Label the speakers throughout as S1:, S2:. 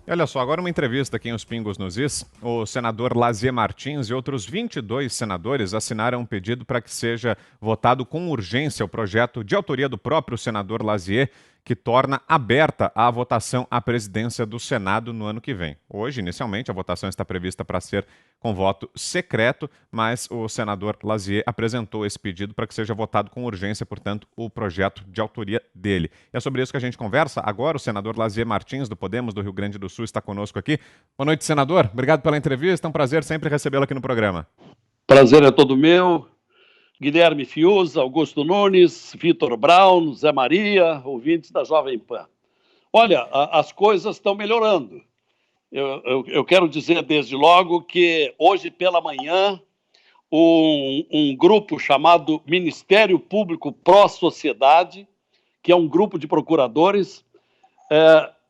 S1: E olha só, agora uma entrevista aqui em Os Pingos nos Is. O senador Lazier Martins e outros 22 senadores assinaram um pedido para que seja votado com urgência o projeto de autoria do próprio senador Lazier, que torna aberta a votação à presidência do Senado no ano que vem. Hoje, inicialmente, a votação está prevista para ser com voto secreto, mas o senador Lazier apresentou esse pedido para que seja votado com urgência, portanto, o projeto de autoria dele. E é sobre isso que a gente conversa. Agora, o senador Lazier Martins, do Podemos, do Rio Grande do Sul, está conosco aqui. Boa noite, senador. Obrigado pela entrevista. É um prazer sempre recebê-lo aqui no programa.
S2: Prazer é todo meu. Guilherme Fiuza, Augusto Nunes, Vitor Brown, Zé Maria, ouvintes da Jovem Pan. Olha, as coisas estão melhorando. Eu quero dizer desde logo que hoje pela manhã um grupo chamado Ministério Público Pró-Sociedade, que é um grupo de procuradores,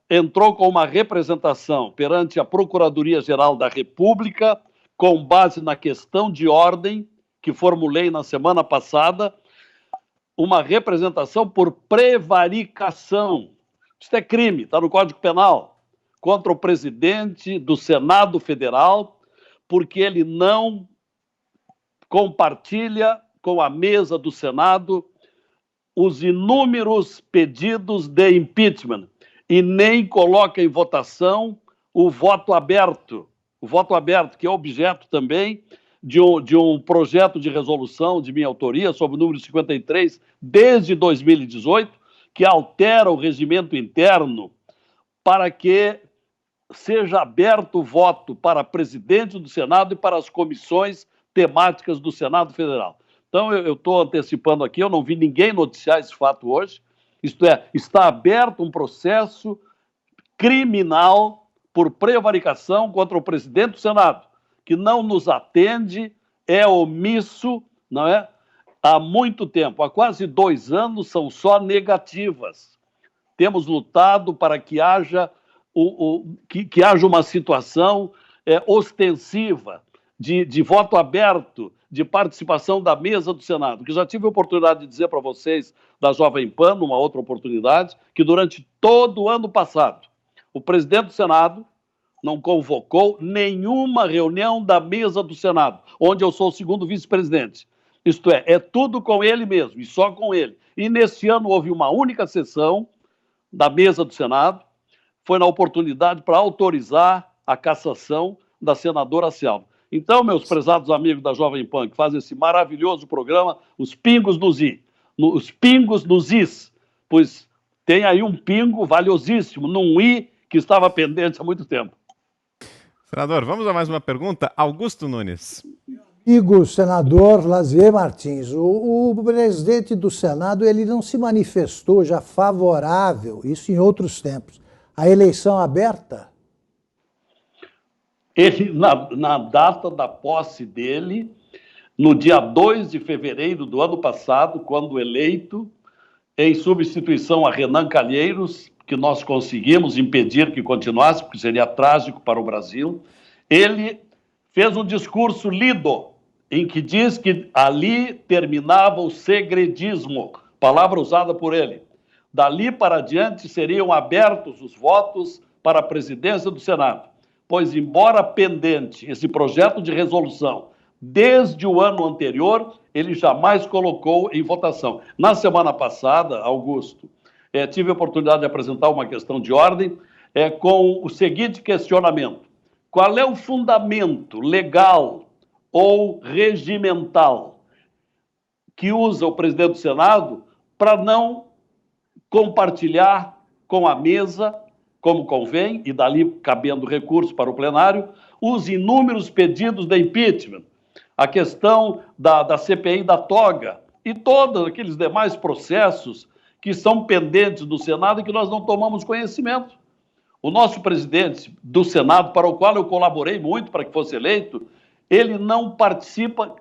S2: entrou com uma representação perante a Procuradoria-Geral da República com base na questão de ordem que formulei na semana passada, uma representação por prevaricação. Isso é crime, está no Código Penal, contra o presidente do Senado Federal, porque ele não compartilha com a mesa do Senado os inúmeros pedidos de impeachment e nem coloca em votação o voto aberto, que é objeto também de um projeto de resolução de minha autoria, sob o número 53, desde 2018, que altera o regimento interno para que seja aberto o voto para presidente do Senado e para as comissões temáticas do Senado Federal. Então, eu estou antecipando aqui, eu não vi ninguém noticiar esse fato hoje, isto é, está aberto um processo criminal por prevaricação contra o presidente do Senado, que não nos atende, é omisso, não é? Há muito tempo, há quase 2 anos, são só negativas. Temos lutado para que haja, que haja uma situação ostensiva de voto aberto, de participação da mesa do Senado, que já tive a oportunidade de dizer para vocês da Jovem Pan, numa outra oportunidade, que durante todo o ano passado, o presidente do Senado não convocou nenhuma reunião da mesa do Senado, onde eu sou o segundo vice-presidente. Isto é tudo com ele mesmo, e só com ele. E nesse ano houve uma única sessão da mesa do Senado, foi na oportunidade para autorizar a cassação da senadora Selva. Então, meus prezados amigos da Jovem Pan, que fazem esse maravilhoso programa, os Pingos nos Is, pois tem aí um pingo valiosíssimo, num I que estava pendente há muito tempo.
S1: Senador, vamos a mais uma pergunta. Augusto Nunes.
S3: Amigo senador Lazier Martins, o presidente do Senado ele não se manifestou já favorável, isso em outros tempos, à eleição aberta?
S2: Ele, na data da posse dele, no dia 2 de fevereiro do ano passado, quando eleito, em substituição a Renan Calheiros, que nós conseguimos impedir que continuasse, porque seria trágico para o Brasil, ele fez um discurso lido, em que diz que ali terminava o segredismo, palavra usada por ele. Dali para adiante seriam abertos os votos para a presidência do Senado, pois, embora pendente esse projeto de resolução desde o ano anterior, ele jamais colocou em votação. Na semana passada, Augusto, tive a oportunidade de apresentar uma questão de ordem com o seguinte questionamento: qual é o fundamento legal ou regimental que usa o presidente do Senado para não compartilhar com a mesa, como convém, e dali cabendo recurso para o plenário, os inúmeros pedidos de impeachment, a questão da CPI da toga e todos aqueles demais processos que são pendentes do Senado e que nós não tomamos conhecimento. O nosso presidente do Senado, para o qual eu colaborei muito para que fosse eleito, ele não participa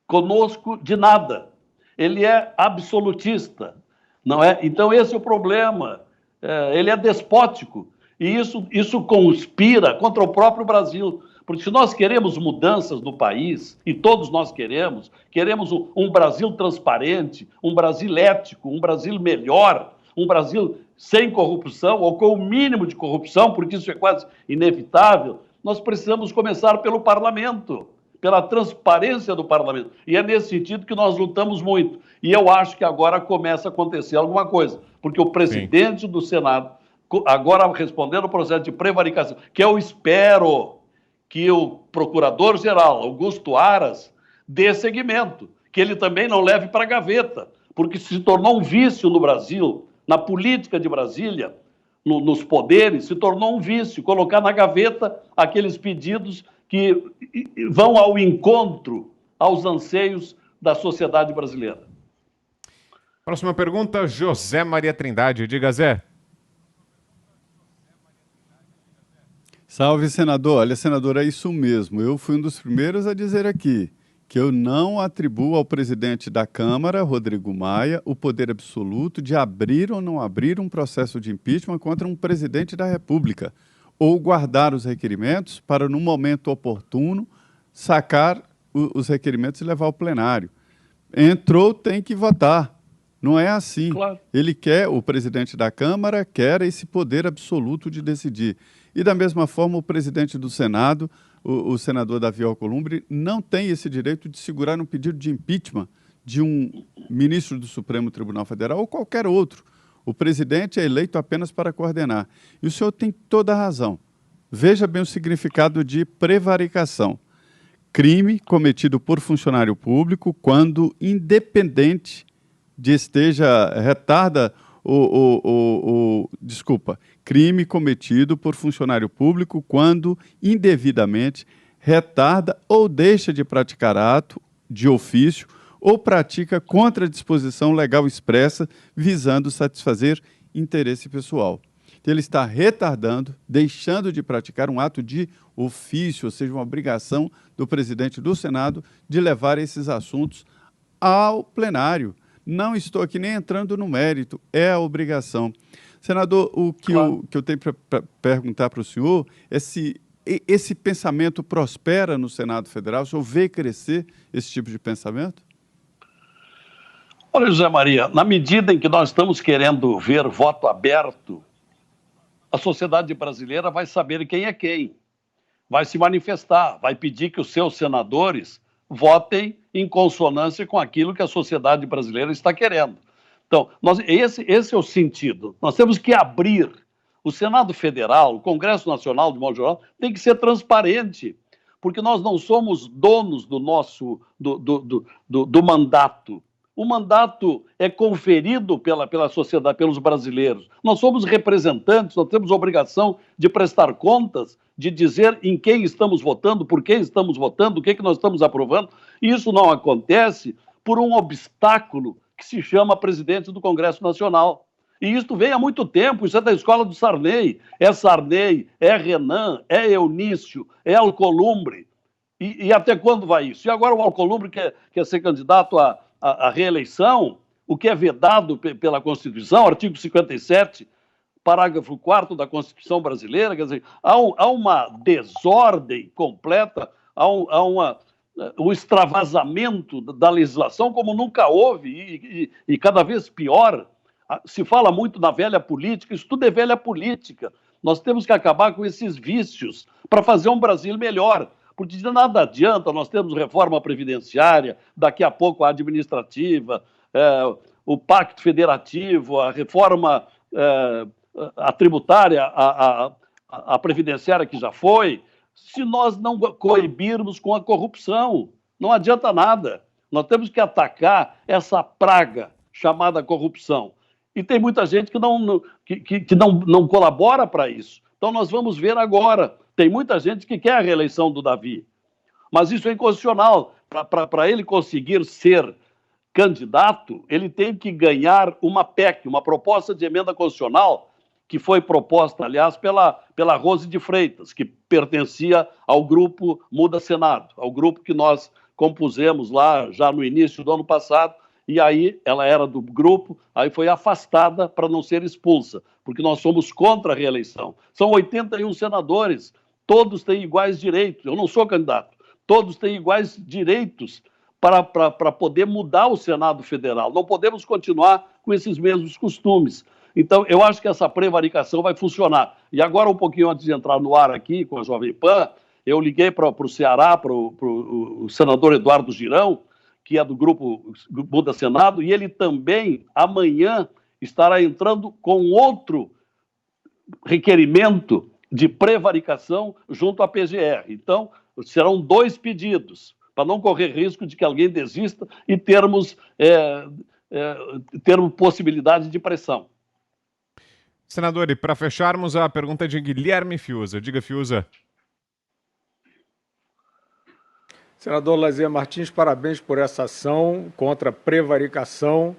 S2: conosco de nada. Ele é absolutista, não é? Então esse é o problema. Ele é despótico e isso conspira contra o próprio Brasil. Porque se nós queremos mudanças no país, e todos nós queremos um Brasil transparente, um Brasil ético, um Brasil melhor, um Brasil sem corrupção, ou com o mínimo de corrupção, porque isso é quase inevitável, nós precisamos começar pelo parlamento, pela transparência do parlamento. E é nesse sentido que nós lutamos muito. E eu acho que agora começa a acontecer alguma coisa, porque o presidente do Senado, agora respondendo o processo de prevaricação, que eu espero que o procurador-geral, Augusto Aras, dê seguimento, que ele também não leve para a gaveta, porque se tornou um vício no Brasil, na política de Brasília, nos poderes, se tornou um vício colocar na gaveta aqueles pedidos que vão ao encontro aos anseios da sociedade brasileira.
S1: Próxima pergunta, José Maria Trindade. Diga, Zé.
S4: Salve, senador. Olha, senador, é isso mesmo. Eu fui um dos primeiros a dizer aqui que eu não atribuo ao presidente da Câmara, Rodrigo Maia, o poder absoluto de abrir ou não abrir um processo de impeachment contra um presidente da República, ou guardar os requerimentos para, no momento oportuno, sacar os requerimentos e levar ao plenário. Entrou, tem que votar. Não é assim.
S2: Claro.
S4: Ele quer, o presidente da Câmara quer esse poder absoluto de decidir. E, da mesma forma, o presidente do Senado, o senador Davi Alcolumbre, não tem esse direito de segurar um pedido de impeachment de um ministro do Supremo Tribunal Federal ou qualquer outro. O presidente é eleito apenas para coordenar. E o senhor tem toda a razão. Veja bem o significado de prevaricação. Crime cometido por funcionário público quando independente de retarda crime cometido por funcionário público quando indevidamente retarda ou deixa de praticar ato de ofício ou pratica contra a disposição legal expressa visando satisfazer interesse pessoal. Ele está retardando, deixando de praticar um ato de ofício, ou seja, uma obrigação do presidente do Senado de levar esses assuntos ao plenário. Não estou aqui nem entrando no mérito, é a obrigação. Senador, claro. que eu tenho para perguntar para o senhor é se esse pensamento prospera no Senado Federal, o senhor vê crescer esse tipo de pensamento?
S2: Olha, José Maria, na medida em que nós estamos querendo ver voto aberto, a sociedade brasileira vai saber quem é quem, vai se manifestar, vai pedir que os seus senadores votem em consonância com aquilo que a sociedade brasileira está querendo. Então, esse é o sentido. Nós temos que abrir. O Senado Federal, o Congresso Nacional, de modo geral, tem que ser transparente, porque nós não somos donos do nosso do mandato. O mandato é conferido pela sociedade, pelos brasileiros. Nós somos representantes, nós temos a obrigação de prestar contas, de dizer em quem estamos votando, por quem estamos votando, o que nós estamos aprovando. E isso não acontece por um obstáculo que se chama presidente do Congresso Nacional. E isso vem há muito tempo, isso é da escola do Sarney. É Sarney, é Renan, é Eunício, é Alcolumbre. E até quando vai isso? E agora o Alcolumbre quer ser candidato à reeleição, o que é vedado pela Constituição, artigo 57, parágrafo 4º da Constituição brasileira. Quer dizer, há uma desordem completa, há um extravasamento da legislação como nunca houve e cada vez pior. Se fala muito na velha política, isso tudo é velha política. Nós temos que acabar com esses vícios para fazer um Brasil melhor, porque de nada adianta, nós temos reforma previdenciária, daqui a pouco a administrativa, o pacto federativo, a reforma a tributária, a previdenciária que já foi, se nós não coibirmos com a corrupção. Não adianta nada. Nós temos que atacar essa praga chamada corrupção. E tem muita gente que não colabora para isso. Então nós vamos ver agora. Tem muita gente que quer a reeleição do Davi. Mas isso é inconstitucional. Para ele conseguir ser candidato, ele tem que ganhar uma PEC, uma proposta de emenda constitucional, que foi proposta, aliás, pela Rose de Freitas, que pertencia ao grupo Muda Senado, ao grupo que nós compusemos lá já no início do ano passado, e aí ela era do grupo, aí foi afastada para não ser expulsa, porque nós somos contra a reeleição. São 81 senadores, todos têm iguais direitos, eu não sou candidato, todos têm iguais direitos para poder mudar o Senado Federal. Não podemos continuar com esses mesmos costumes. Então, eu acho que essa prevaricação vai funcionar. E agora, um pouquinho antes de entrar no ar aqui com a Jovem Pan, eu liguei para o Ceará, para o senador Eduardo Girão, que é do Grupo Muda Senado, e ele também, amanhã, estará entrando com outro requerimento de prevaricação junto à PGR. Então, serão 2 pedidos, para não correr risco de que alguém desista e termos possibilidade de pressão.
S1: Senador, e para fecharmos, a pergunta de Guilherme Fiuza. Diga, Fiuza.
S5: Senador Lazier Martins, parabéns por essa ação contra a prevaricação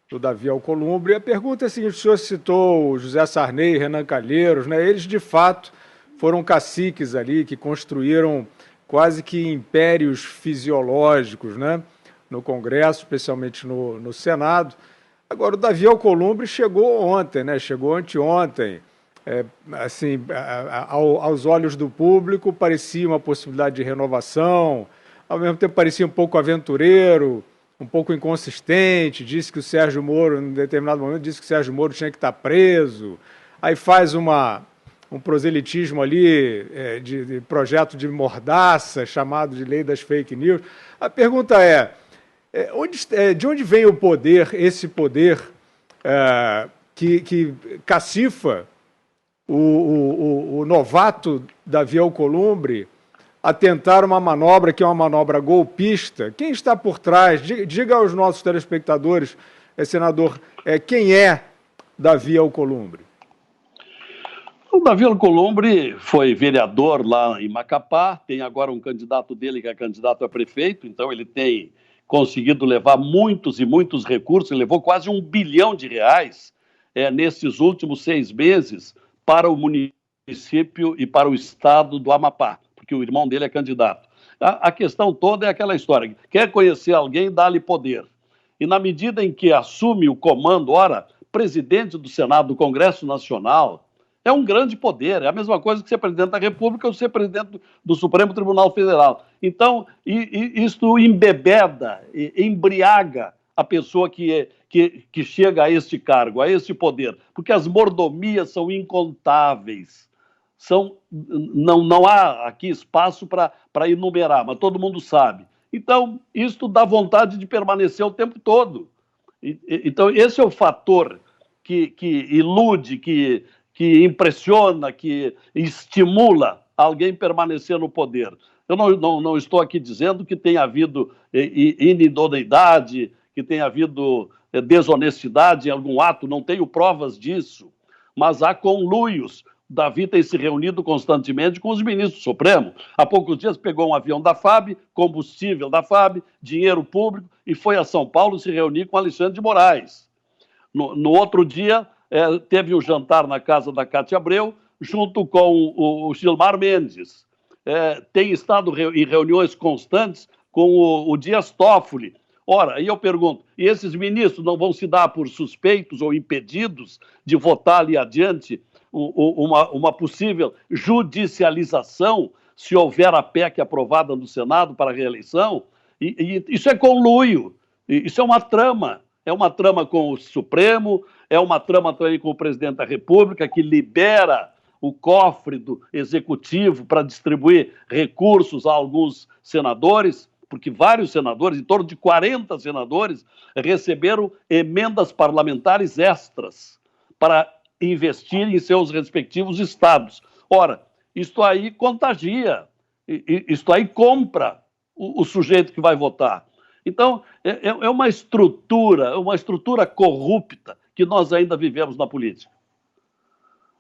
S5: do Davi Alcolumbre. A pergunta é a seguinte: o senhor citou José Sarney, Renan Calheiros, né? Eles, de fato, foram caciques ali que construíram quase que impérios fisiológicos, né? No Congresso, especialmente no Senado. Agora, o Davi Alcolumbre chegou ontem, né? Chegou anteontem. Assim, aos olhos do público, parecia uma possibilidade de renovação, ao mesmo tempo parecia um pouco aventureiro, um pouco inconsistente, disse que o Sérgio Moro, em determinado momento, disse que o Sérgio Moro tinha que estar preso, aí faz um proselitismo ali de projeto de mordaça, chamado de lei das fake news. A pergunta de onde vem o poder, esse poder que cacifa o novato Davi Alcolumbre a tentar uma manobra que é uma manobra golpista? Quem está por trás? Diga aos nossos telespectadores, senador, quem é Davi Alcolumbre?
S2: O Davi Alcolumbre foi vereador lá em Macapá, tem agora um candidato dele que é candidato a prefeito, então ele tem conseguido levar muitos e muitos recursos, ele levou quase R$1 bilhão nesses últimos 6 meses para o município e para o estado do Amapá, porque o irmão dele é candidato. A questão toda é aquela história: quer conhecer alguém, dá-lhe poder. E na medida em que assume o comando, presidente do Senado, do Congresso Nacional, é um grande poder, é a mesma coisa que ser presidente da República ou ser presidente do Supremo Tribunal Federal. Então, isto embebeda, embriaga a pessoa que chega a este cargo, a este poder, porque as mordomias são incontáveis. Não há aqui espaço para enumerar, mas todo mundo sabe. Então, isto dá vontade de permanecer o tempo todo. Então, esse é o fator que ilude, que impressiona, que estimula alguém permanecer no poder. Eu não estou aqui dizendo que tenha havido inidoneidade, que tenha havido desonestidade em algum ato, não tenho provas disso, mas há conluios. Davi tem se reunido constantemente com os ministros do Supremo. Há poucos dias pegou um avião da FAB, combustível da FAB, dinheiro público, e foi a São Paulo se reunir com Alexandre de Moraes. No outro dia, teve um jantar na casa da Cátia Abreu, junto com o Gilmar Mendes. Tem estado em reuniões constantes com o Dias Toffoli. Ora, aí eu pergunto, e esses ministros não vão se dar por suspeitos ou impedidos de votar ali adiante uma possível judicialização, se houver a PEC aprovada no Senado para a reeleição? E isso é conluio, isso é uma trama. É uma trama com o Supremo, é uma trama também com o presidente da República, que libera o cofre do Executivo para distribuir recursos a alguns senadores, porque vários senadores, em torno de 40 senadores, receberam emendas parlamentares extras para investir em seus respectivos estados. Ora, isto aí contagia, isto aí compra o sujeito que vai votar. Então, é uma estrutura corrupta que nós ainda vivemos na política.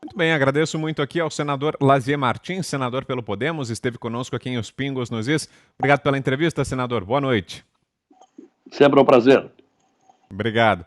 S1: Muito bem, agradeço muito aqui ao senador Lazier Martins, senador pelo Podemos, esteve conosco aqui em Os Pingos nos Is. Obrigado pela entrevista, senador. Boa noite.
S2: Sempre um prazer.
S1: Obrigado.